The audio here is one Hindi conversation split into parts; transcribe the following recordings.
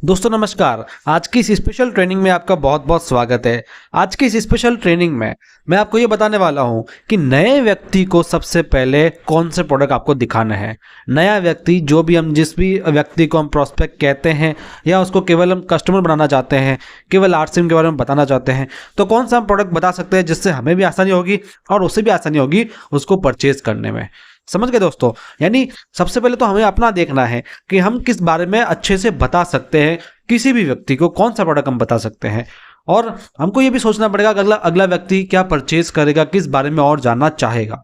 दोस्तों नमस्कार। आज की इस स्पेशल ट्रेनिंग में आपका बहुत बहुत स्वागत है। आज की इस स्पेशल ट्रेनिंग में मैं आपको ये बताने वाला हूँ कि नए व्यक्ति को सबसे पहले कौन से प्रोडक्ट आपको दिखाना है। नया व्यक्ति, जो भी हम जिस भी व्यक्ति को हम प्रोस्पेक्ट कहते हैं या उसको केवल हम कस्टमर बनाना चाहते हैं, केवल आरसीएम के बारे में बताना चाहते हैं, तो कौन सा हम प्रोडक्ट बता सकते हैं जिससे हमें भी आसानी होगी और उससे भी आसानी होगी उसको परचेज करने में। समझ गए दोस्तों? यानी सबसे पहले तो हमें अपना देखना है कि हम किस बारे में अच्छे से बता सकते हैं, किसी भी व्यक्ति को कौन सा प्रोडक्ट हम बता सकते हैं। और हमको ये भी सोचना पड़ेगा कि अगला व्यक्ति क्या परचेज करेगा, किस बारे में और जानना चाहेगा।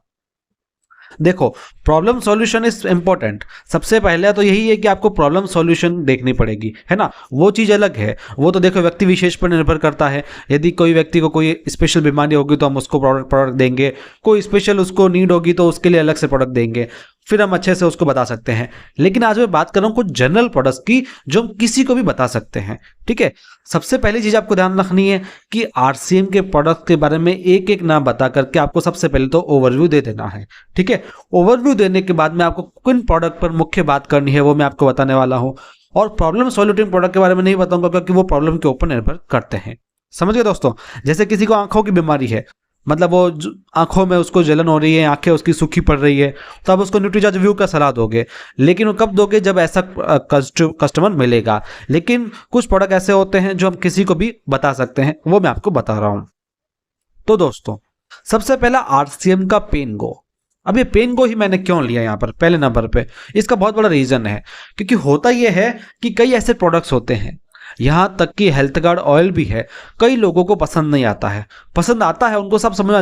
देखो, प्रॉब्लम सॉल्यूशन इज इंपॉर्टेंट। सबसे पहले तो यही है कि आपको प्रॉब्लम सॉल्यूशन देखनी पड़ेगी, है ना। वो चीज़ अलग है, वो तो देखो व्यक्ति विशेष पर निर्भर करता है। यदि कोई व्यक्ति को कोई स्पेशल बीमारी होगी तो हम उसको प्रोडक्ट देंगे, कोई स्पेशल उसको नीड होगी तो उसके लिए अलग से प्रोडक्ट देंगे, फिर हम अच्छे से उसको बता सकते हैं। लेकिन आज मैं बात कर रहा हूँ कुछ जनरल प्रोडक्ट्स की जो हम किसी को भी बता सकते हैं। ठीक है, सबसे पहली चीज आपको ध्यान रखनी है कि आरसीएम के प्रोडक्ट के बारे में एक एक नाम बता करके आपको सबसे पहले तो ओवरव्यू दे देना है। ठीक है, ओवरव्यू देने के बाद में आपको किन प्रोडक्ट पर मुख्य बात करनी है वो मैं आपको बताने वाला हूँ। और प्रॉब्लम सॉल्यूटिंग प्रोडक्ट के बारे में नहीं बताऊंगा क्योंकि वो प्रॉब्लम के ऊपर निर्भर करते हैं। समझ गए दोस्तों? जैसे किसी को आंखों की बीमारी है, मतलब वो आंखों में उसको जलन हो रही है, आंखें उसकी सूखी पड़ रही है, तो आप उसको न्यूट्रीचार्ज व्यू का सलाह दोगे। लेकिन वो कब दोगे? जब ऐसा कस्टमर मिलेगा। लेकिन कुछ प्रोडक्ट ऐसे होते हैं जो हम किसी को भी बता सकते हैं, वो मैं आपको बता रहा हूं। तो दोस्तों, सबसे पहला आरसीएम का पेन गो। अब ये पेन गो ही मैंने क्यों लिया यहाँ पर पहले नंबर पे, इसका बहुत बड़ा रीजन है। क्योंकि होता यह है कि कई ऐसे प्रोडक्ट्स होते हैं, यहाँ तक कि हेल्थ गार्ड ऑयल भी है, कई लोगों को पसंद नहीं आता है। पसंद आता है उनको, सब समझ में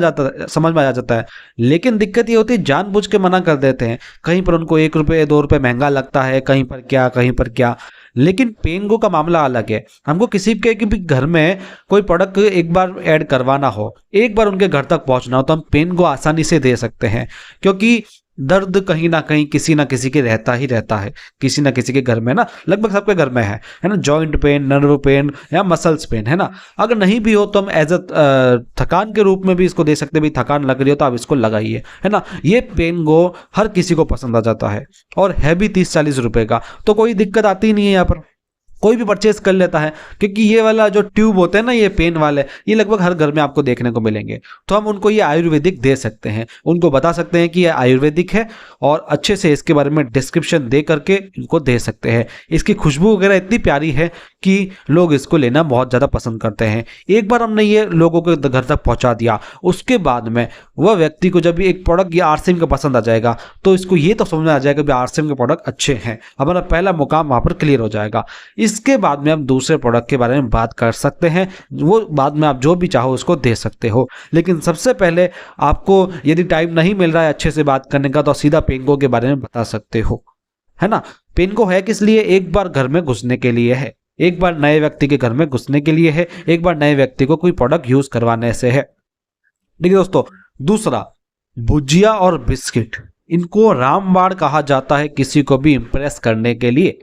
आ जाता है। लेकिन दिक्कत ये होती है जानबूझ के मना कर देते हैं। कहीं पर उनको 1 रुपये 2 रुपये महंगा लगता है, कहीं पर क्या कहीं पर क्या। लेकिन पेनगो का मामला अलग है। हमको किसी के भी घर में कोई प्रोडक्ट एक बार ऐड करवाना हो, एक बार उनके घर तक पहुंचना हो, तो हम पेनगो आसानी से दे सकते हैं। क्योंकि दर्द कहीं ना कहीं किसी ना किसी के रहता ही रहता है, किसी ना किसी के घर में ना, लगभग सबके घर में है ना। जॉइंट पेन, नर्व पेन या मसल्स पेन, है ना। अगर नहीं भी हो तो हम एज थकान के रूप में भी इसको दे सकते हैं। भाई थकान लग रही हो तो आप इसको लगाइए, है ना। ये पेन गो हर किसी को पसंद आ जाता है और है भी 30-40 रुपए का, तो कोई दिक्कत आती ही नहीं है। यहाँ पर कोई भी परचेज कर लेता है, क्योंकि ये वाला जो ट्यूब होते हैं ना, ये पेन वाले, ये लगभग हर घर में आपको देखने को मिलेंगे। तो हम उनको ये आयुर्वेदिक दे सकते हैं, उनको बता सकते हैं कि ये आयुर्वेदिक है और अच्छे से इसके बारे में डिस्क्रिप्शन दे करके इनको दे सकते हैं। इसकी खुशबू वगैरह इतनी प्यारी है कि लोग इसको लेना बहुत ज़्यादा पसंद करते हैं। एक बार हमने ये लोगों के घर तक पहुँचा दिया, उसके बाद में वह व्यक्ति को जब भी एक प्रोडक्ट या आरसीएम का पसंद आ जाएगा तो इसको ये तो समझ में आ जाएगा कि आरसीएम के प्रोडक्ट अच्छे हैं। हमारा पहला मुकाम वहाँ पर क्लियर हो जाएगा। इसके बाद में हम दूसरे प्रोडक्ट के बारे में बात कर सकते हैं, वो बाद में आप जो भी चाहो उसको दे सकते हो। लेकिन सबसे पहले आपको यदि टाइम नहीं मिल रहा है अच्छे से बात करने का, तो सीधा पेनगो के बारे में बता सकते हो, है ना। पेनगो है किस लिए? एक बार घर में घुसने के लिए है, एक बार नए व्यक्ति के घर में घुसने के लिए है, एक बार नए व्यक्ति को कोई प्रोडक्ट यूज करवाने से है। देखिए दोस्तों, दूसरा, भुजिया और बिस्किट, इनको रामबाण कहा जाता है किसी को भी इंप्रेस करने के लिए।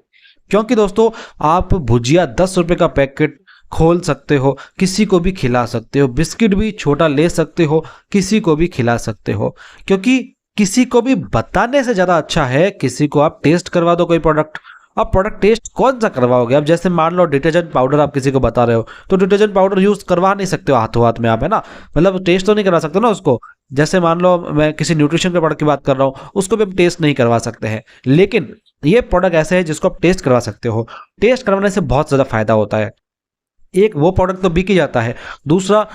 क्योंकि दोस्तों, आप भुजिया 10 रुपए का पैकेट खोल सकते हो, किसी को भी खिला सकते हो। बिस्किट भी छोटा ले सकते हो, किसी को भी खिला सकते हो। क्योंकि किसी को भी बताने से ज्यादा अच्छा है किसी को आप टेस्ट करवा दो कोई प्रोडक्ट। अब प्रोडक्ट टेस्ट कौन सा करवाओगे? अब जैसे मान लो डिटर्जेंट पाउडर आप किसी को बता रहे हो, तो डिटर्जेंट पाउडर यूज करवा नहीं सकते हो हाथों हाथ में आप, है ना। मतलब टेस्ट तो नहीं करवा सकते ना उसको। जैसे मान लो मैं किसी न्यूट्रिशन के प्रोडक्ट की बात कर रहा हूँ, उसको भी हम टेस्ट नहीं करवा सकते हैं। लेकिन ये प्रोडक्ट ऐसे है जिसको आप टेस्ट करवा सकते हो। टेस्ट करवाने से बहुत ज्यादा फायदा होता है। एक वो प्रोडक्ट तो बिक ही जाता है, दूसरा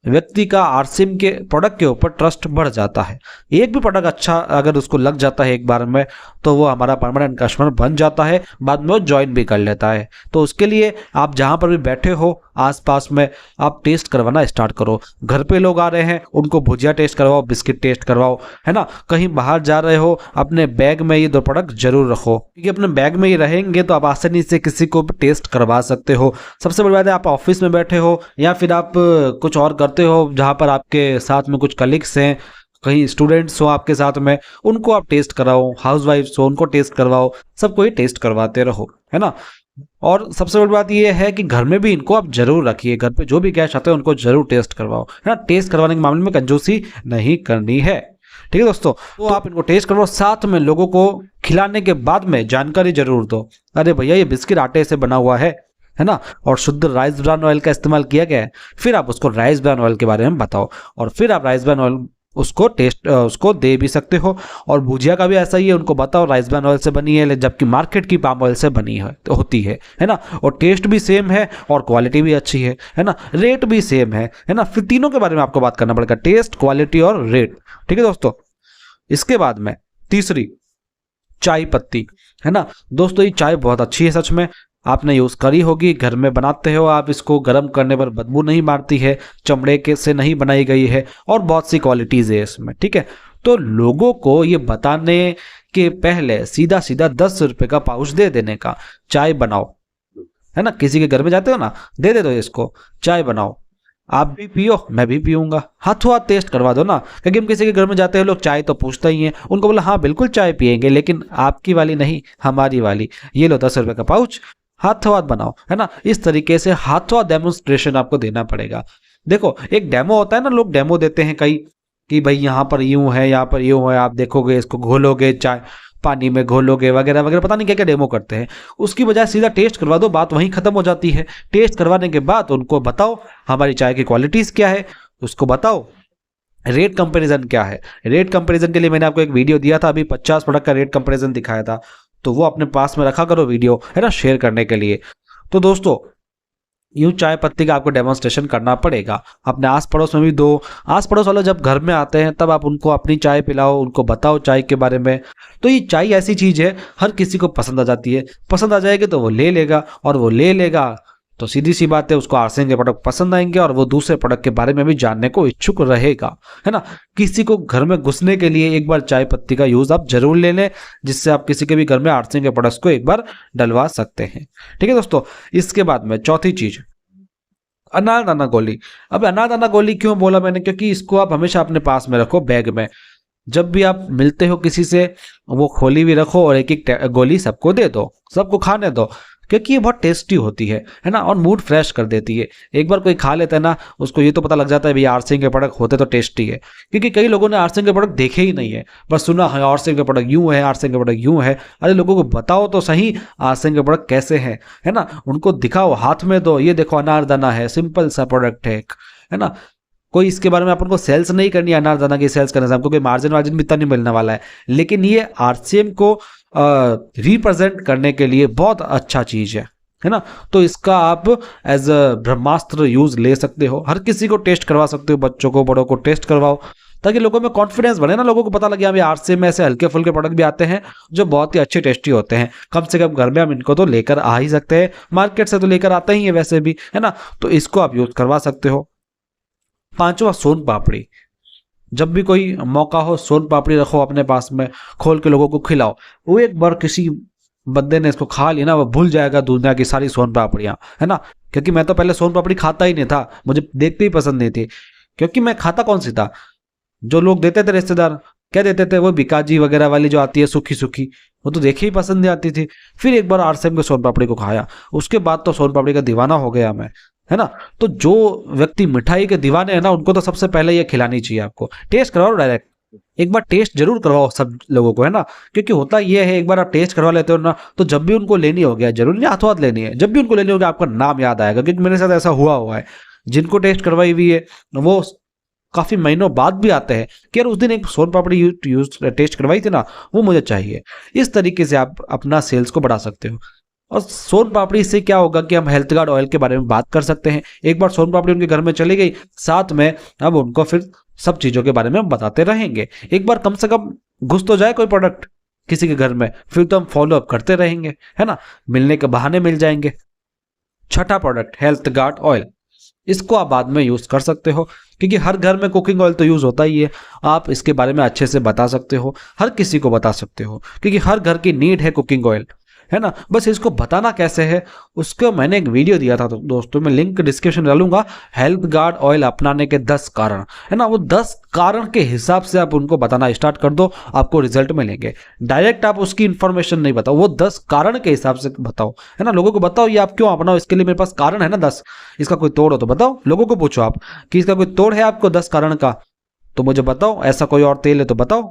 व्यक्ति का आरसीएम के प्रोडक्ट के ऊपर ट्रस्ट बढ़ जाता है। एक भी प्रोडक्ट अच्छा अगर उसको लग जाता है एक बार में, तो वो हमारा परमानेंट कस्टमर बन जाता है, बाद में वो ज्वाइन भी कर लेता है। तो उसके लिए आप जहां पर भी बैठे हो आसपास में, आप टेस्ट करवाना स्टार्ट करो। घर पे लोग आ रहे हैं, उनको भुजिया टेस्ट करवाओ, बिस्किट टेस्ट करवाओ, है ना। कहीं बाहर जा रहे हो, अपने बैग में ये 2 प्रोडक्ट जरूर रखो, क्योंकि अपने बैग में ही रहेंगे तो आप आसानी से किसी को भी टेस्ट करवा सकते हो। सबसे बड़ी बात है, आप ऑफिस में बैठे हो या फिर आप कुछ और करते हो जहां पर आपके साथ में कुछ कलीग्स हैं, कहीं स्टूडेंट्स हो आपके साथ में, उनको आप टेस्ट कराओ, हाउसवाइफ्स हो उनको टेस्ट करवाओ, सबको ही टेस्ट करवाते रहो, है ना। और सबसे बड़ी बात यह है कि घर में भी इनको आप जरूर रखिए। घर पे जो भी गेस्ट आते हैं उनको जरूर टेस्ट करवाओ, है ना। टेस्ट करवाने के मामले में कंजूसी नहीं करनी है। ठीक है दोस्तों, तो आप इनको टेस्ट करो, साथ में लोगों को खिलाने के बाद में जानकारी जरूर दो। अरे भैया ये बिस्किट आटे से बना हुआ है ना, और शुद्ध राइस ब्रान ऑयल का इस्तेमाल किया गया है। फिर आप उसको राइस ब्रान ऑयल के बारे में बताओ, और फिर आप राइस ब्रान ऑयल उसको दे भी सकते हो। और भुजिया का भी ऐसा ही है, उनको बताओ राइस ब्रान ऑयल से बनी है, जबकि मार्केट की पाम ऑयल से बनी है तो होती है ना। और टेस्ट भी सेम है और क्वालिटी भी अच्छी है ना, रेट भी सेम है ना। फिर तीनों के बारे में आपको बात करना पड़ेगा, टेस्ट, क्वालिटी और रेट। ठीक है दोस्तों, इसके बाद में तीसरी, चाय पत्ती, है ना। दोस्तों ये चाय बहुत अच्छी है, सच में आपने यूज करी होगी, घर में बनाते हो आप इसको, गर्म करने पर बदबू नहीं मारती है, चमड़े के से नहीं बनाई गई है, और बहुत सी क्वालिटीज है इसमें। ठीक है, तो लोगों को ये बताने के पहले सीधा सीधा 10 रुपए का पाउच दे देने का, चाय बनाओ, है ना। किसी के घर में जाते हो ना, दे दो इसको, चाय बनाओ, आप भी पियो मैं भी पीऊंगा, हाथों हाथ टेस्ट करवा दो ना। क्योंकि हम किसी के घर में जाते हैं, लोग चाय तो पूछते ही हैं, उनको बोला हाँ बिल्कुल चाय पियेंगे, लेकिन आपकी वाली नहीं, हमारी वाली, ये लो 10 रुपए का पाउच, हाथों हाथ बनाओ, है ना। इस तरीके से हाथों हाथ डेमोन्स्ट्रेशन आपको देना पड़ेगा। देखो एक डेमो होता है ना, लोग डेमो देते हैं कई, कि भाई यहाँ पर यूं है, यहाँ पर यूं है, आप देखोगे, इसको घोलोगे, चाय पानी में घोलोगे, वगैरह वगैरह, पता नहीं क्या क्या डेमो करते हैं। उसकी बजाय सीधा टेस्ट करवा दो, बात वहीं खत्म हो जाती है। टेस्ट करवाने के बाद उनको बताओ हमारी चाय की क्वालिटीज क्या है, उसको बताओ रेट कंपैरिजन क्या है। रेट कंपैरिजन के लिए मैंने आपको एक वीडियो दिया था, अभी 50 प्रोडक्ट का रेट कंपैरिजन दिखाया था, तो वो अपने पास में रखा करो वीडियो, है ना, शेयर करने के लिए। तो दोस्तों यूं चाय पत्ती का आपको डेमोन्स्ट्रेशन करना पड़ेगा, अपने आस पड़ोस में भी दो। आस पड़ोस वाले जब घर में आते हैं तब आप उनको अपनी चाय पिलाओ, उनको बताओ चाय के बारे में। तो ये चाय ऐसी चीज है, हर किसी को पसंद आ जाती है, पसंद आ जाएगी तो वो ले लेगा, और वो ले लेगा तो सीधी सी बात है, उसको आरसीएम के प्रोडक्ट पसंद आएंगे, और वो दूसरे प्रोडक्ट के बारे में भी जानने को इच्छुक रहेगा, है ना। किसी को घर में घुसने के लिए एक बार चाय पत्ती का यूज आप जरूर ले लें, जिससे आप किसी के भी घर में आरसीएम के प्रोडक्ट्स को एक बार डलवा सकते हैं। ठीक है दोस्तों, इसके बाद में चौथी चीज, अनारदाना गोली। अब अनारदाना गोली क्यों बोला मैंने, क्योंकि इसको आप हमेशा अपने पास में रखो, बैग में। जब भी आप मिलते हो किसी से, वो खोली भी रखो, और एक एक गोली सबको दे दो, सबको खाने दो, क्योंकि ये बहुत टेस्टी होती है ना, और मूड फ्रेश कर देती है। एक बार कोई खा लेता है ना, उसको ये तो पता लग जाता है भाई आरसीएम के प्रोडक्ट होते तो टेस्टी है। क्योंकि कई लोगों ने आरसीएम के प्रोडक्ट देखे ही नहीं है, बस सुना है आरसीएम के प्रोडक्ट यूं है, आरसीएम के प्रोडक्ट यूं है। अरे लोगों को बताओ तो सही आरसीएम के प्रोडक्ट कैसे हैं, है ना, उनको दिखाओ, हाथ में दो, ये देखो अनारदाना है, सिंपल सा प्रोडक्ट है ना। कोई इसके बारे में अपन को सेल्स नहीं करनी है, अनारदाना की सेल्स करने से हमको कोई मार्जिन वार्जिन भी इतना नहीं मिलने वाला है, लेकिन ये आरसीएम को रिप्रेजेंट करने के लिए बहुत अच्छा चीज है ना। तो इसका आप एज अ ब्रह्मास्त्र यूज ले सकते हो, हर किसी को टेस्ट करवा सकते हो, बच्चों को बड़ों को टेस्ट करवाओ, ताकि लोगों में कॉन्फिडेंस बने ना, लोगों को पता लगे हमें आरसीएम में ऐसे हल्के फुल्के प्रोडक्ट भी आते हैं जो बहुत ही अच्छे टेस्टी होते हैं। कम से कम घर में हम इनको तो लेकर आ ही सकते हैं, मार्केट से तो लेकर आते ही है वैसे भी, है ना। तो इसको आप यूज करवा सकते हो। पांचवा, सोन पापड़ी। जब भी कोई मौका हो, सोन पापड़ी रखो अपने पास में, खोल के लोगों को खिलाओ। वो एक बार किसी बंदे ने इसको खा लिया ना, वो भूल जाएगा दुनिया की सारी सोन पापड़ियां, है ना। क्योंकि मैं तो पहले सोन पापड़ी खाता ही नहीं था, मुझे देखते ही पसंद नहीं थी, क्योंकि मैं खाता कौन सी था, जो लोग देते थे रिश्तेदार, क्या देते थे, वो बिकाजी वगैरह वाली जो आती है सूखी सूखी, वो तो देखे ही पसंद नहीं आती थी। फिर एक बार आरसीएम के सोन पापड़ी को खाया, उसके बाद तो सोन पापड़ी का दीवाना हो गया मैं, है ना। तो जो व्यक्ति मिठाई के दीवाने हैं ना, उनको तो सबसे पहले ये खिलानी चाहिए। आपको टेस्ट करवाओ डायरेक्ट, एक बार टेस्ट जरूर करवाओ सब लोगों को, है ना। क्योंकि होता ये है, एक बार आप टेस्ट करवा लेते हो ना, तो जब भी उनको लेनी हो गया, जरूर नहीं हाथों हाथ लेनी है, जब भी उनको लेनी होगी आपका नाम याद आएगा। क्योंकि मेरे साथ ऐसा हुआ है, जिनको टेस्ट करवाई हुई है वो काफी महीनों बाद भी आते हैं कि यार उस दिन एक सोन पापड़ी यूज टेस्ट करवाई थी ना, वो मुझे चाहिए। इस तरीके से आप अपना सेल्स को बढ़ा सकते हो। और सोन पापड़ी से क्या होगा कि हम हेल्थ गार्ड ऑयल के बारे में बात कर सकते हैं। एक बार सोन पापड़ी उनके घर में चली गई, साथ में अब उनको फिर सब चीजों के बारे में बताते रहेंगे। एक बार कम से कम घुस तो जाए कोई प्रोडक्ट किसी के घर में, फिर तो हम फॉलो अप करते रहेंगे, है ना, मिलने के बहाने मिल जाएंगे। छठा प्रोडक्ट, हेल्थ गार्ड ऑयल। इसको आप बाद में यूज कर सकते हो, क्योंकि हर घर में कुकिंग ऑयल तो यूज होता ही है। आप इसके बारे में अच्छे से बता सकते हो, हर किसी को बता सकते हो, क्योंकि हर घर की नीड है कुकिंग ऑयल, है ना। बस इसको बताना कैसे है, उसको मैंने एक वीडियो दिया था, तो दोस्तों मैं लिंक डिस्क्रिप्शन में डालूंगा, हेल्थ गार्ड ऑयल अपनाने के 10 कारण, है ना। वो 10 कारण के हिसाब से आप उनको बताना स्टार्ट कर दो, आपको रिजल्ट मिलेंगे। डायरेक्ट आप उसकी इंफॉर्मेशन नहीं बताओ, वो 10 कारण के हिसाब से बताओ, है ना। लोगों को बताओ ये आप क्यों अपनाओ, इसके लिए मेरे पास कारण है ना 10, इसका कोई तोड़ हो तो बताओ। लोगों को पूछो आप कि इसका कोई तोड़ है आपको 10 कारण का, तो मुझे बताओ, ऐसा कोई और तेल है तो बताओ,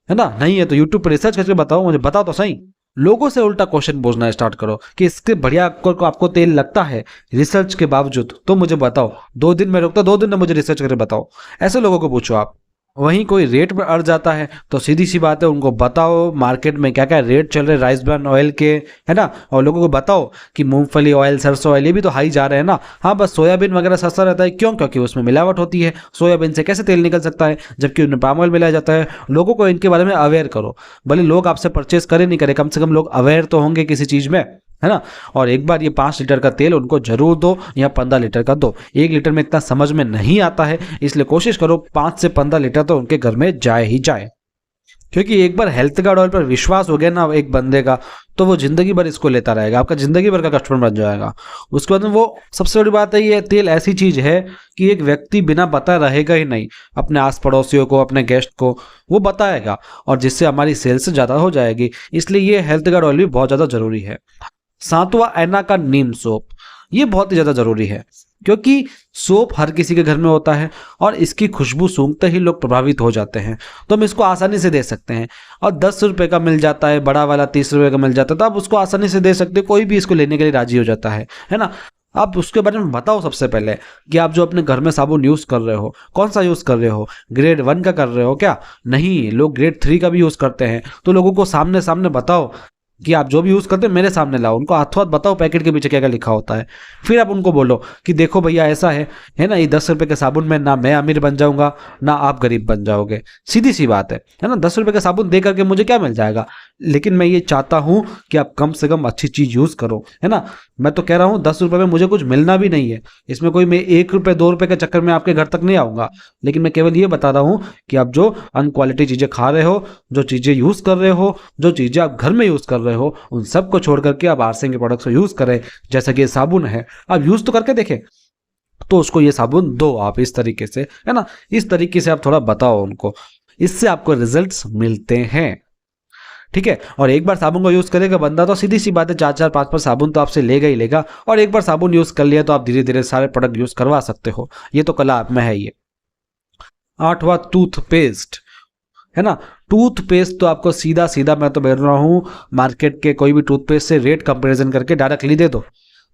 है ना, नहीं है तो यूट्यूब पर रिसर्च करके बताओ, मुझे बताओ तो सही। लोगों से उल्टा क्वेश्चन पूछना स्टार्ट करो कि इसके बढ़िया आपको तेल लगता है रिसर्च के बावजूद तो मुझे बताओ, 2 दिन में रुकता, 2 दिन में मुझे रिसर्च करके बताओ, ऐसे लोगों को पूछो आप। वहीं कोई रेट पर अड़ जाता है तो सीधी सी बात है, उनको बताओ मार्केट में क्या क्या रेट चल रहे राइस ब्रान ऑयल के, है ना, और लोगों को बताओ कि मूंगफली ऑयल, सरसों ऑयल ये भी तो हाई जा रहे हैं ना। हाँ, बस सोयाबीन वगैरह सस्ता रहता है, क्यों? क्योंकि उसमें मिलावट होती है। सोयाबीन से कैसे तेल निकल सकता है जबकि उनमें पाम ऑयल मिलाया जाता है। लोगों को इनके बारे में अवेयर करो, भले लोग आपसे परचेस करें नहीं करें, कम से कम लोग अवेयर तो होंगे किसी चीज़ में, है ना। और एक बार ये 5 लीटर का तेल उनको जरूर दो या 15 लीटर का दो। 1 लीटर में इतना समझ में नहीं आता है, इसलिए कोशिश करो 5 से 15 लीटर तो उनके घर में जाए ही जाए। क्योंकि एक बार हेल्थ गार्ड ऑयल पर विश्वास हो गया ना एक बंदे का, तो वो जिंदगी भर इसको लेता रहेगा, आपका जिंदगी भर का कस्टमर बन जाएगा। उसके बाद में वो सबसे बड़ी बात है, ये तेल ऐसी चीज है कि एक व्यक्ति बिना बताए रहेगा ही नहीं, अपने आस पड़ोसियों को, अपने गेस्ट को वो बताएगा, और जिससे हमारी सेल्स ज़्यादा हो जाएगी। इसलिए ये हेल्थ गार्ड ऑयल भी बहुत ज़्यादा जरूरी है। 7वां एना का नीम सोप, ये बहुत ही ज़्यादा ज़रूरी है क्योंकि सोप हर किसी के घर में होता है और इसकी खुशबू सूंघते ही लोग प्रभावित हो जाते हैं, तो हम इसको आसानी से दे सकते हैं। और 10 रुपये का मिल जाता है, बड़ा वाला 30 रुपये का मिल जाता है, तो आप उसको आसानी से दे सकते हो, कोई भी इसको लेने के लिए राजी हो जाता है ना। आप उसके बारे में बताओ सबसे पहले कि आप जो अपने घर में साबुन यूज़ कर रहे हो कौन सा यूज़ कर रहे हो, ग्रेड 1 का कर रहे हो क्या? नहीं, लोग ग्रेड 3 का भी यूज़ करते हैं। तो लोगों को सामने सामने बताओ कि आप जो भी यूज़ करते हैं मेरे सामने लाओ, उनको हाथों हाथ बताओ पैकेट के पीछे क्या क्या लिखा होता है। फिर आप उनको बोलो कि देखो भैया ऐसा है ना, ये 10 रुपये के साबुन में ना मैं अमीर बन जाऊंगा ना आप गरीब बन जाओगे, सीधी सी बात है ना। 10 रुपये का साबुन दे करके मुझे क्या मिल जाएगा, लेकिन मैं ये चाहता हूँ कि आप कम से कम अच्छी चीज़ यूज़ करो, है ना। मैं तो कह रहा हूँ 10 रुपये में मुझे कुछ मिलना भी नहीं है, इसमें कोई मैं 1 रुपये 2 रुपये के चक्कर में आपके घर तक नहीं आऊँगा, लेकिन मैं केवल ये बता रहा हूँ कि आप जो अनक्वालिटी चीज़ें खा रहे हो, जो चीज़ें यूज़ कर रहे हो, जो चीज़ें आप घर में यूज़ कर रहे हो, उन सब को छोड़ करके आप आरसिंग के प्रोडक्ट्स को यूज़ करें। जैसा कि ये साबुन है, आप यूज़ तो करके देखें, तो उसको ये साबुन दो आप इस तरीके से, है ना। इस तरीके से आप थोड़ा बताओ उनको, इससे आपको रिजल्ट्स मिलते हैं, ठीक है। और एक बार साबुन को यूज़ करेगा बंदा तो सीधी सी बात है 4-4 5-5 साबुन तो आपसे लेगा ही लेगा, और एक बार साबुन यूज़ कर लिया तो आप धीरे धीरे सारे प्रोडक्ट यूज़ करवा सकते हो। ये तो कला आप में है। ये 8वां टूथपेस्ट, है ना। टूथपेस्ट तो आपको सीधा सीधा मैं तो बोल रहा हूँ मार्केट के कोई भी टूथपेस्ट से रेट कंपैरिजन करके डायरेक्टली दे दो,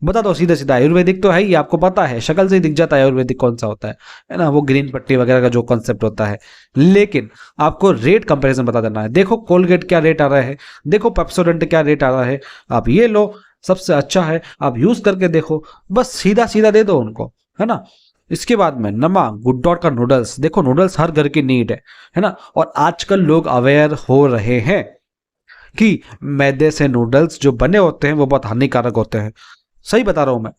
बता दो सीधा सीधा। आयुर्वेदिक तो है ही, आपको पता है, शक्ल से ही दिख जाता है आयुर्वेदिक कौन सा होता है ना, वो ग्रीन पट्टी वगैरह का जो कॉन्सेप्ट होता है। लेकिन आपको रेट कंपैरिजन बता देना है, देखो कोलगेट क्या रेट आ रहा है, देखो पेप्सोडेंट क्या रेट आ रहा है, आप ये लो सबसे अच्छा है, आप यूज करके देखो, बस सीधा सीधा दे दो उनको, है ना। इसके बाद में नमा गुड डॉट का नूडल्स, देखो नूडल्स हर घर की नीड है ना। और आजकल लोग अवेयर हो रहे हैं कि मैदे से नूडल्स जो बने होते हैं वो बहुत हानिकारक होते हैं, सही बता रहा हूं मैं।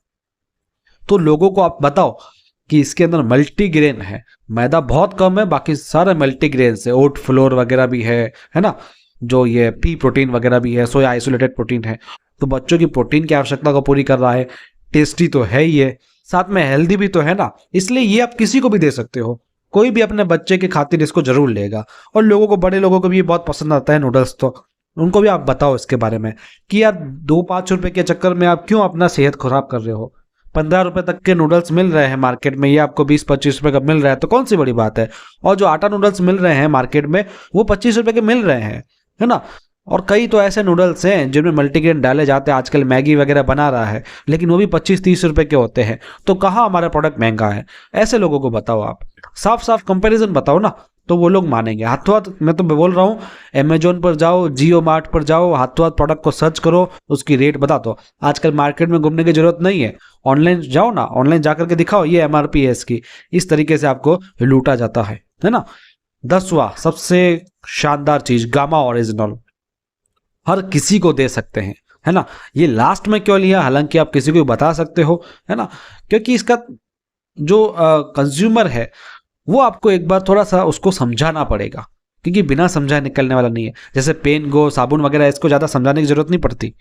तो लोगों को आप बताओ कि इसके अंदर मल्टीग्रेन है, मैदा बहुत कम है, बाकी सारे मल्टीग्रेन है, ओट फ्लोर वगैरह भी है ना, जो ये पी प्रोटीन वगैरह भी है, सोया आइसोलेटेड प्रोटीन है, तो बच्चों की प्रोटीन की आवश्यकता को पूरी कर रहा है। टेस्टी तो है ही है, साथ में हेल्दी भी तो है ना, इसलिए ये आप किसी को भी दे सकते हो, कोई भी अपने बच्चे की खातिर इसको जरूर लेगा। और लोगों को, बड़े लोगों को भी ये बहुत पसंद आता है नूडल्स, तो उनको भी आप बताओ इसके बारे में कि यार 2-5 रुपए के चक्कर में आप क्यों अपना सेहत खराब कर रहे हो। 15 रुपए तक के नूडल्स मिल रहे हैं मार्केट में, ये आपको 20-25 रुपए का मिल रहा है, तो कौन सी बड़ी बात है। और जो आटा नूडल्स मिल रहे हैं मार्केट में वो 25 रुपए के मिल रहे हैं, है ना। और कई तो ऐसे नूडल्स हैं जिनमें मल्टीग्रेन डाले जाते हैं, आजकल मैगी वगैरह बना रहा है, लेकिन वो भी 25-30 रुपए के होते हैं, तो कहाँ हमारा प्रोडक्ट महंगा है। ऐसे लोगों को बताओ, आप साफ साफ कंपैरिजन बताओ ना, तो वो लोग मानेंगे। हाथों हाथ मैं तो बोल रहा हूँ, अमेजोन पर जाओ, जियो मार्ट पर जाओ, हाथों हाथ प्रोडक्ट को सर्च करो, उसकी रेट बता दो। आजकल मार्केट में घूमने की जरूरत नहीं है, ऑनलाइन जाओ ना, ऑनलाइन जाकर के दिखाओ ये MRP है इसकी, इस तरीके से आपको लूटा जाता है ना। 10वां सबसे शानदार चीज, गामा ओरिजिनल, हर किसी को दे सकते हैं, है ना। ये लास्ट में क्यों लिया, हालांकि आप किसी को बता सकते हो, है ना, क्योंकि इसका जो कंज्यूमर है वो आपको एक बार थोड़ा सा उसको समझाना पड़ेगा, क्योंकि बिना समझाए निकलने वाला नहीं है। जैसे पेन गो, साबुन वगैरह, इसको ज्यादा समझाने की जरूरत नहीं पड़ती,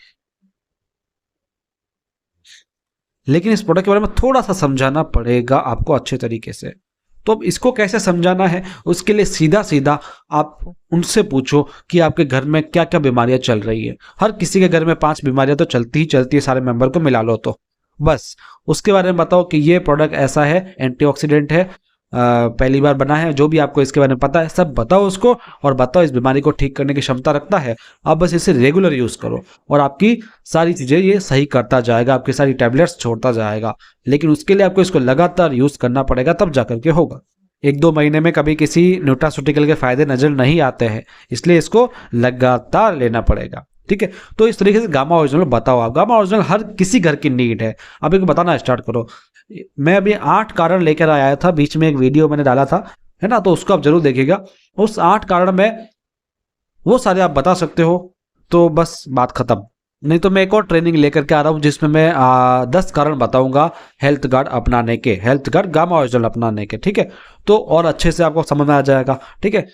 लेकिन इस प्रोडक्ट के बारे में थोड़ा सा समझाना पड़ेगा आपको अच्छे तरीके से। तो अब इसको कैसे समझाना है, उसके लिए सीधा सीधा आप उनसे पूछो कि आपके घर में क्या क्या बीमारियां चल रही है। हर किसी के घर में 5 बीमारियां तो चलती ही चलती है, सारे मेंबर को मिला लो तो बस उसके बारे में बताओ कि ये प्रोडक्ट ऐसा है, एंटीऑक्सीडेंट है, पहली बार बना है, जो भी आपको इसके बारे में पता है सब बताओ उसको, और बताओ इस बीमारी को ठीक करने की क्षमता रखता है, आप बस इसे रेगुलर यूज़ करो और आपकी सारी चीज़ें ये सही करता जाएगा, आपकी सारी टैबलेट्स छोड़ता जाएगा। लेकिन उसके लिए आपको इसको लगातार यूज़ करना पड़ेगा, तब जा करके होगा। 1-2 महीने में कभी किसी न्यूट्रास्यूटिकल के फायदे नजर नहीं आते हैं, इसलिए इसको लगातार लेना पड़ेगा। ठीक है, तो इस तरीके से गामा ओरिजिनल बताओ आप। गामा ओरिजिनल हर किसी घर की नीड है, आप इनको बताना स्टार्ट करो। मैं अभी 8 कारण लेकर आया था, बीच में एक वीडियो मैंने डाला था, है ना, तो उसको आप जरूर देखिएगा। उस 8 कारण में वो सारे आप बता सकते हो तो बस बात खत्म। नहीं तो मैं एक और ट्रेनिंग लेकर के आ रहा हूँ जिसमें मैं 10 कारण बताऊंगा हेल्थ गार्ड अपनाने के, हेल्थ गार्ड गामा ओरिजिनल अपनाने के। ठीक है, तो और अच्छे से आपको समझ में आ जाएगा। ठीक है,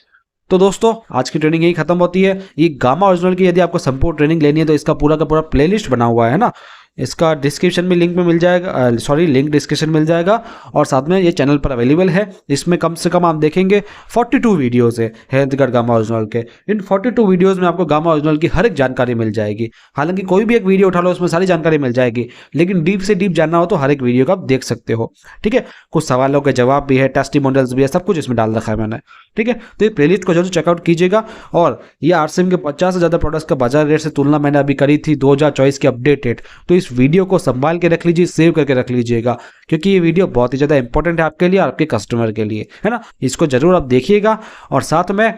तो दोस्तों आज की ट्रेनिंग यही खत्म होती है। ये गामा ओरिजिनल की यदि आपको संपूर्ण ट्रेनिंग लेनी है तो इसका पूरा का पूरा प्लेलिस्ट बना हुआ है ना, इसका डिस्क्रिप्शन में लिंक में मिल जाएगा, लिंक डिस्क्रिप्शन मिल जाएगा, और साथ में ये चैनल पर अवेलेबल है। इसमें कम से कम आप देखेंगे 42 वीडियोस है हेल्थ गार्ड गामा ओरिजिनल के। इन 42 वीडियोस में आपको गामा ओरिजिनल की हर एक जानकारी मिल जाएगी। हालांकि कोई भी एक वीडियो उठा लो उसमें सारी जानकारी मिल जाएगी, लेकिन डीप से डीप जानना हो तो हर एक वीडियो को आप देख सकते हो। ठीक है, कुछ सवालों के जवाब भी है, टेस्टिमोनियल्स भी है, सब कुछ इसमें डाल रखा है मैंने। ठीक है, तो ये प्लेलिस्ट को जरूर चेकआउट कीजिएगा। और ये आरसीएम के 50 से ज़्यादा प्रोडक्ट्स का बाजार रेट से तुलना मैंने अभी करी थी 2024 की अपडेटेड, तो इस वीडियो को संभाल के रख लीजिए, सेव करके रख लीजिएगा, क्योंकि ये वीडियो बहुत ही ज़्यादा इंपॉर्टेंट है आपके लिए और आपके कस्टमर के लिए, है ना। इसको जरूर आप देखिएगा। और साथ में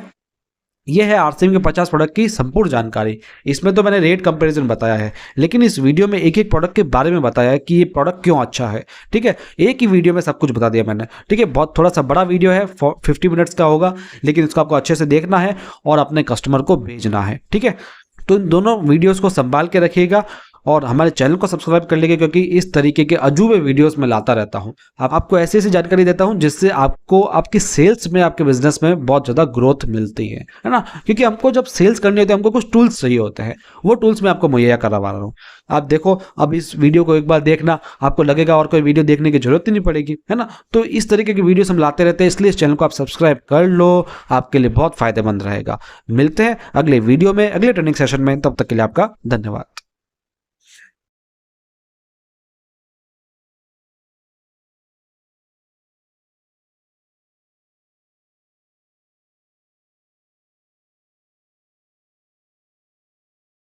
ये है आरसीएम के 50 प्रोडक्ट की संपूर्ण जानकारी। इसमें तो मैंने रेट कंपैरिजन बताया है, लेकिन इस वीडियो में एक एक प्रोडक्ट के बारे में बताया है कि ये प्रोडक्ट क्यों अच्छा है। ठीक है, एक ही वीडियो में सब कुछ बता दिया मैंने। ठीक है, बहुत थोड़ा सा बड़ा वीडियो है, 50 मिनट्स का होगा, लेकिन इसको आपको अच्छे से देखना है और अपने कस्टमर को भेजना है। ठीक है, तो इन दोनों वीडियोज़ को संभाल के रखिएगा और हमारे चैनल को सब्सक्राइब कर लीजिए, क्योंकि इस तरीके के अजूबे वीडियोस में लाता रहता हूं। आपको ऐसी ऐसी जानकारी देता हूं जिससे आपको आपकी सेल्स में, आपके बिजनेस में बहुत ज़्यादा ग्रोथ मिलती है ना। क्योंकि हमको जब सेल्स करनी होती है हमको कुछ टूल्स चाहिए होते हैं, वो टूल्स मैं आपको मुहैया करवा रहा हूँ। आप देखो, अब इस वीडियो को एक बार देखना, आपको लगेगा और कोई वीडियो देखने की जरूरत ही नहीं पड़ेगी, है ना। तो इस तरीके की वीडियोस हम लाते रहते हैं, इसलिए इस चैनल को आप सब्सक्राइब कर लो, आपके लिए बहुत फायदेमंद रहेगा। मिलते हैं अगले वीडियो में, अगले ट्रेनिंग सेशन में, तब तक के लिए आपका धन्यवाद।